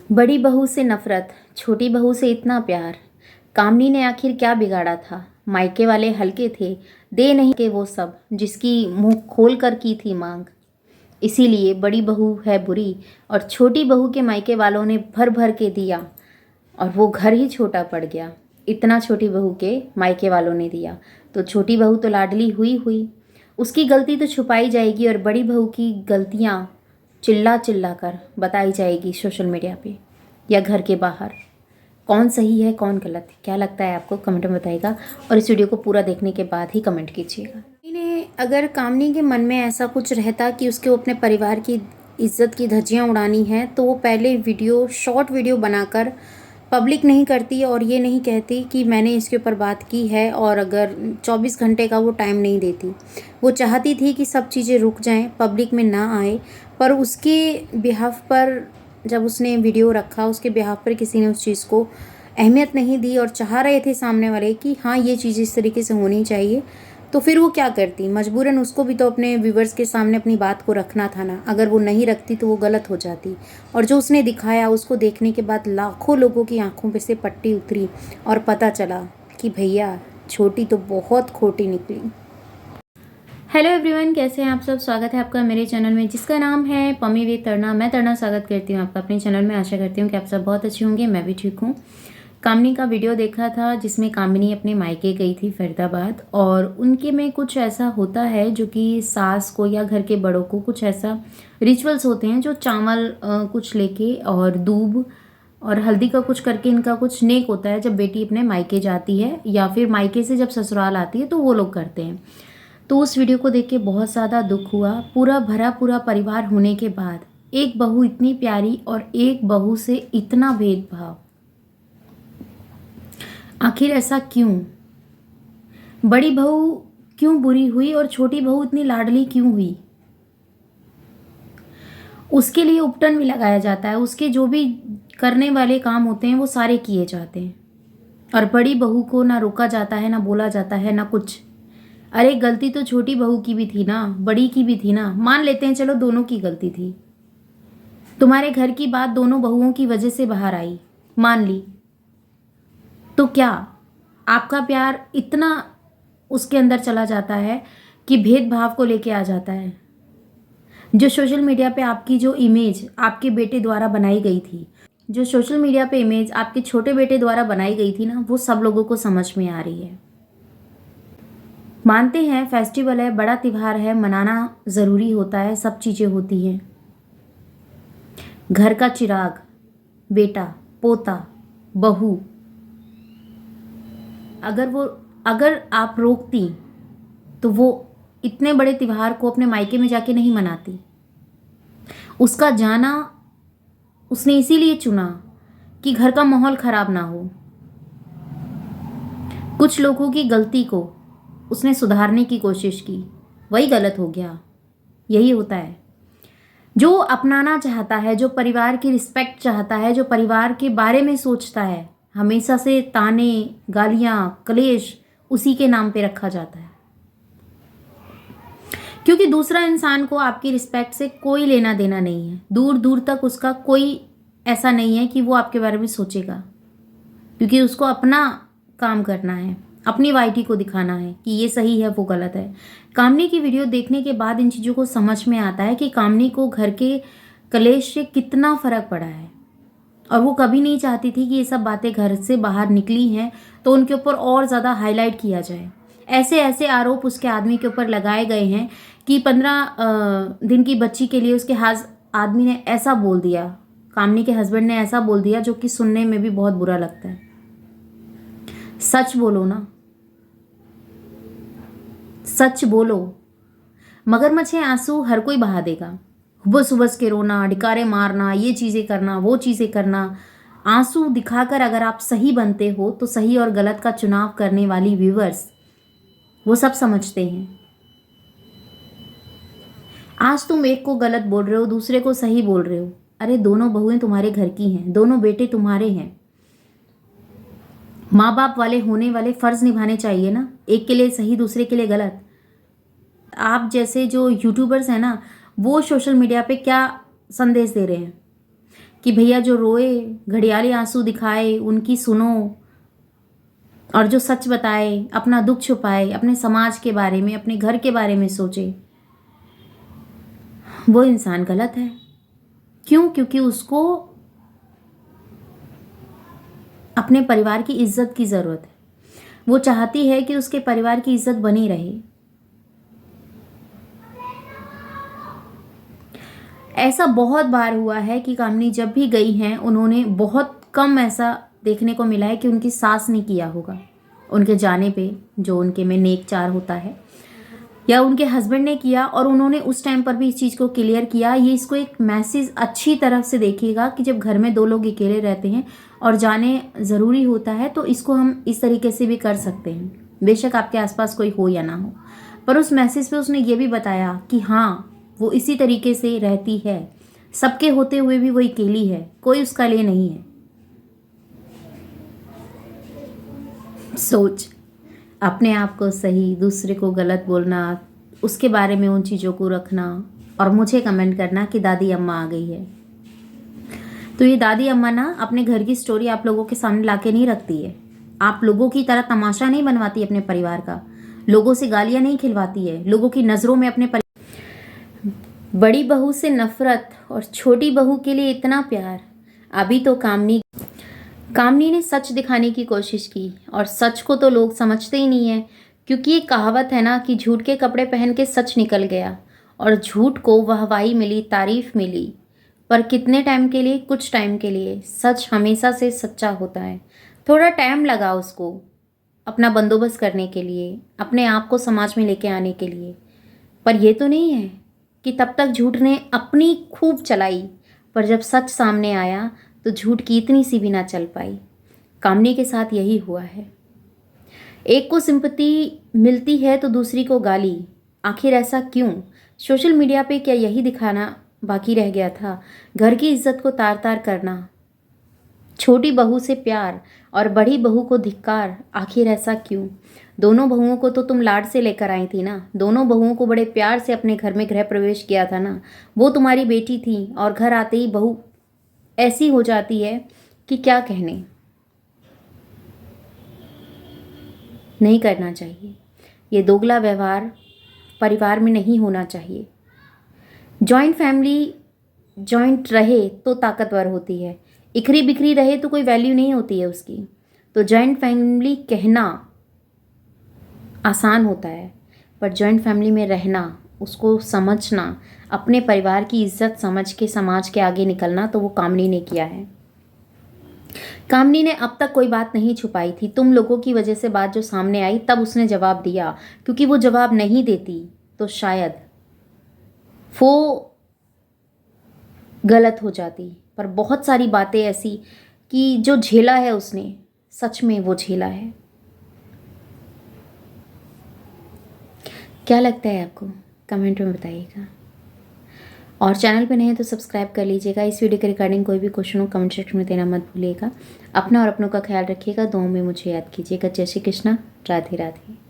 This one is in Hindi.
बड़ी बहू से नफरत, छोटी बहू से इतना प्यार। कामनी ने आखिर क्या बिगाड़ा था? मायके वाले हल्के थे, दे नहीं के वो सब जिसकी मुंह खोल कर की थी मांग। इसीलिए बड़ी बहू है बुरी और छोटी बहू के मायके वालों ने भर भर के दिया और वो घर ही छोटा पड़ गया। इतना छोटी बहू के मायके वालों ने दिया तो छोटी बहू तो लाडली हुई हुई। उसकी गलती तो छुपाई जाएगी और बड़ी बहू की गलतियाँ चिल्ला चिल्ला कर बताई जाएगी सोशल मीडिया पे या घर के बाहर। कौन सही है कौन गलत है, क्या लगता है आपको? कमेंट में बताइएगा और इस वीडियो को पूरा देखने के बाद ही कमेंट कीजिएगा। अगर कामनी के मन में ऐसा कुछ रहता कि उसके अपने परिवार की इज्जत की धज्जियां उड़ानी है तो वो पहले शॉर्ट वीडियो बनाकर पब्लिक नहीं करती और ये नहीं कहती कि मैंने इसके ऊपर बात की है, और अगर 24 घंटे का वो टाइम नहीं देती। वो चाहती थी कि सब चीज़ें रुक जाएं, पब्लिक में ना आए, पर उसके बिहाफ पर जब उसने वीडियो रखा, उसके बिहाफ पर किसी ने उस चीज़ को अहमियत नहीं दी और चाह रहे थे सामने वाले कि हाँ ये चीज़ इस तरीके से होनी चाहिए, तो फिर वो क्या करती? मजबूरन उसको भी तो अपने व्यूवर्स के सामने अपनी बात को रखना था ना। अगर वो नहीं रखती तो वो गलत हो जाती। और जो उसने दिखाया, उसको देखने के बाद लाखों लोगों की आंखों पे से पट्टी उतरी और पता चला कि भैया छोटी तो बहुत खोटी निकली। हेलो एवरीवन, कैसे हैं आप सब? स्वागत है आपका मेरे चैनल में जिसका नाम है पमी विद तड़ना। मैं तड़ना स्वागत करती हूँ आपका अपने चैनल में। आशा करती हूँ कि आप सब बहुत अच्छे होंगे, मैं भी ठीक हूँ। कामनी का वीडियो देखा था जिसमें कामनी अपने मायके गई थी फरीदाबाद, और उनके में कुछ ऐसा होता है जो कि सास को या घर के बड़ों को कुछ ऐसा रिचुअल्स होते हैं जो चावल कुछ लेके और दूब और हल्दी का कुछ करके इनका कुछ नेक होता है जब बेटी अपने मायके जाती है या फिर मायके से जब ससुराल आती है तो वो लोग करते हैं। तो उस वीडियो को देख के बहुत ज़्यादा दुख हुआ। पूरा परिवार होने के बाद एक बहू इतनी प्यारी और एक बहू से इतना भेदभाव, आखिर ऐसा क्यों? बड़ी बहू क्यों बुरी हुई और छोटी बहू इतनी लाडली क्यों हुई? उसके लिए उपटन भी लगाया जाता है, उसके जो भी करने वाले काम होते हैं वो सारे किए जाते हैं, और बड़ी बहू को ना रोका जाता है, ना बोला जाता है, ना कुछ। अरे गलती तो छोटी बहू की भी थी ना, बड़ी की भी थी ना। मान लेते हैं, चलो दोनों की गलती थी। तुम्हारे घर की बात दोनों बहुओं की वजह से बाहर आई, मान ली, तो क्या आपका प्यार इतना उसके अंदर चला जाता है कि भेदभाव को लेके आ जाता है? जो सोशल मीडिया पे आपकी जो इमेज आपके बेटे द्वारा बनाई गई थी, जो सोशल मीडिया पे इमेज आपके छोटे बेटे द्वारा बनाई गई थी ना, वो सब लोगों को समझ में आ रही है। मानते हैं फेस्टिवल है, बड़ा त्योहार है, मनाना ज़रूरी होता है, सब चीज़ें होती हैं। घर का चिराग, बेटा, पोता, बहू, अगर आप रोकती तो वो इतने बड़े त्योहार को अपने मायके में जाके नहीं मनाती। उसका जाना उसने इसीलिए चुना कि घर का माहौल खराब ना हो। कुछ लोगों की गलती को उसने सुधारने की कोशिश की, वही गलत हो गया। यही होता है। जो अपनाना चाहता है, जो परिवार की रिस्पेक्ट चाहता है, जो परिवार के बारे में सोचता है, हमेशा से ताने, गालियां, क्लेश उसी के नाम पे रखा जाता है, क्योंकि दूसरा इंसान को आपकी रिस्पेक्ट से कोई लेना देना नहीं है। दूर दूर तक उसका कोई ऐसा नहीं है कि वो आपके बारे में सोचेगा, क्योंकि उसको अपना काम करना है, अपनी वाइटी को दिखाना है कि ये सही है वो गलत है। कामनी की वीडियो देखने के बाद इन चीज़ों को समझ में आता है कि कामनी को घर के कलेश से कितना फ़र्क पड़ा है, और वो कभी नहीं चाहती थी कि ये सब बातें घर से बाहर निकली हैं तो उनके ऊपर और ज़्यादा हाईलाइट किया जाए। ऐसे ऐसे आरोप उसके आदमी के ऊपर लगाए गए हैं कि 15 दिन की बच्ची के लिए उसके आदमी ने ऐसा बोल दिया, कामनी के हस्बैंड ने ऐसा बोल दिया, जो कि सुनने में भी बहुत बुरा लगता है। सच बोलो ना, सच बोलो। मगरमच्छ आंसू हर कोई बहा देगा। हुबस हुबस के रोना, डिकारे मारना, ये चीज़ें करना, वो चीज़ें करना, आंसू दिखाकर अगर आप सही बनते हो तो सही और गलत का चुनाव करने वाली व्यूवर्स वो सब समझते हैं। आज तुम एक को गलत बोल रहे हो, दूसरे को सही बोल रहे हो। अरे दोनों बहुएं तुम्हारे घर की हैं, दोनों बेटे तुम्हारे हैं। माँ बाप वाले होने वाले फर्ज निभाने चाहिए ना, एक के लिए सही दूसरे के लिए गलत। आप जैसे जो यूट्यूबर्स हैं ना, वो सोशल मीडिया पे क्या संदेश दे रहे हैं कि भैया जो रोए, घड़ियाली आंसू दिखाए, उनकी सुनो, और जो सच बताए, अपना दुख छुपाए, अपने समाज के बारे में, अपने घर के बारे में सोचे, वो इंसान गलत है। क्यों? क्योंकि उसको अपने परिवार की इज्जत की ज़रूरत है। वो चाहती है कि उसके परिवार की इज्जत बनी रहे। ऐसा बहुत बार हुआ है कि कामनी जब भी गई हैं, उन्होंने बहुत कम ऐसा देखने को मिला है कि उनकी सास ने किया होगा उनके जाने पे, जो उनके में नेक चार होता है, या उनके हस्बैंड ने किया और उन्होंने उस टाइम पर भी इस चीज़ को क्लियर किया। ये इसको एक मैसेज अच्छी तरफ से देखिएगा कि जब घर में दो लोग अकेले रहते हैं और जाने ज़रूरी होता है तो इसको हम इस तरीके से भी कर सकते हैं, बेशक आपके आसपास कोई हो या ना हो। पर उस मैसेज पे उसने ये भी बताया कि हाँ, वो इसी तरीके से रहती है, सबके होते हुए भी वो अकेली है, कोई उसका लिए नहीं है। सोच, अपने आप को सही, दूसरे को गलत बोलना, उसके बारे में उन चीज़ों को रखना और मुझे कमेंट करना कि दादी अम्मा आ गई है। तो ये दादी अम्मा ना अपने घर की स्टोरी आप लोगों के सामने लाके नहीं रखती है, आप लोगों की तरह तमाशा नहीं बनवाती अपने परिवार का, लोगों से गालियाँ नहीं खिलवाती है, लोगों की नज़रों में अपने बड़ी बहू से नफरत और छोटी बहू के लिए इतना प्यार। अभी तो कामनी ने सच दिखाने की कोशिश की, और सच को तो लोग समझते ही नहीं है, क्योंकि ये कहावत है ना कि झूठ के कपड़े पहन के सच निकल गया, और झूठ को वाहवाही मिली, तारीफ मिली, पर कितने टाइम के लिए? कुछ टाइम के लिए। सच हमेशा से सच्चा होता है। थोड़ा टाइम लगा उसको अपना बंदोबस्त करने के लिए, अपने आप को समाज में लेके आने के लिए, पर ये तो नहीं है कि तब तक झूठ ने अपनी खूब चलाई, पर जब सच सामने आया तो झूठ की इतनी सी भी ना चल पाई। कामनी के साथ यही हुआ है। एक को सिंपैथी मिलती है तो दूसरी को गाली। आखिर ऐसा क्यों? सोशल मीडिया पे क्या यही दिखाना बाकी रह गया था? घर की इज्जत को तार तार करना, छोटी बहू से प्यार और बड़ी बहू को धिक्कार। आखिर ऐसा क्यों? दोनों बहुओं को तो तुम लाड से लेकर आई थी ना, दोनों बहुओं को बड़े प्यार से अपने घर में गृह प्रवेश किया था ना। वो तुम्हारी बेटी थी और घर आते ही बहू ऐसी हो जाती है कि क्या कहने। नहीं करना चाहिए, ये दोगला व्यवहार परिवार में नहीं होना चाहिए। जॉइंट फैमिली जॉइंट रहे तो ताकतवर होती है, इखरी बिखरी रहे तो कोई वैल्यू नहीं होती है उसकी। तो जॉइंट फैमिली कहना आसान होता है, पर जॉइंट फैमिली में रहना, उसको समझना, अपने परिवार की इज्जत समझ के समाज के आगे निकलना, तो वो कामनी ने किया है। कामनी ने अब तक कोई बात नहीं छुपाई थी। तुम लोगों की वजह से बात जो सामने आई तब उसने जवाब दिया, क्योंकि वो जवाब नहीं देती तो शायद वो गलत हो जाती। पर बहुत सारी बातें ऐसी कि जो झेला है उसने, सच में वो झेला है। क्या लगता है आपको? कमेंट में बताइएगा, और चैनल पे नए हैं तो सब्सक्राइब कर लीजिएगा। इस वीडियो के रिगार्डिंग कोई भी क्वेश्चन हो कमेंट सेक्शन में देना मत भूलिएगा। अपना और अपनों का ख्याल रखिएगा, दुआओं में मुझे याद कीजिएगा। जय श्री कृष्णा, राधे राधे।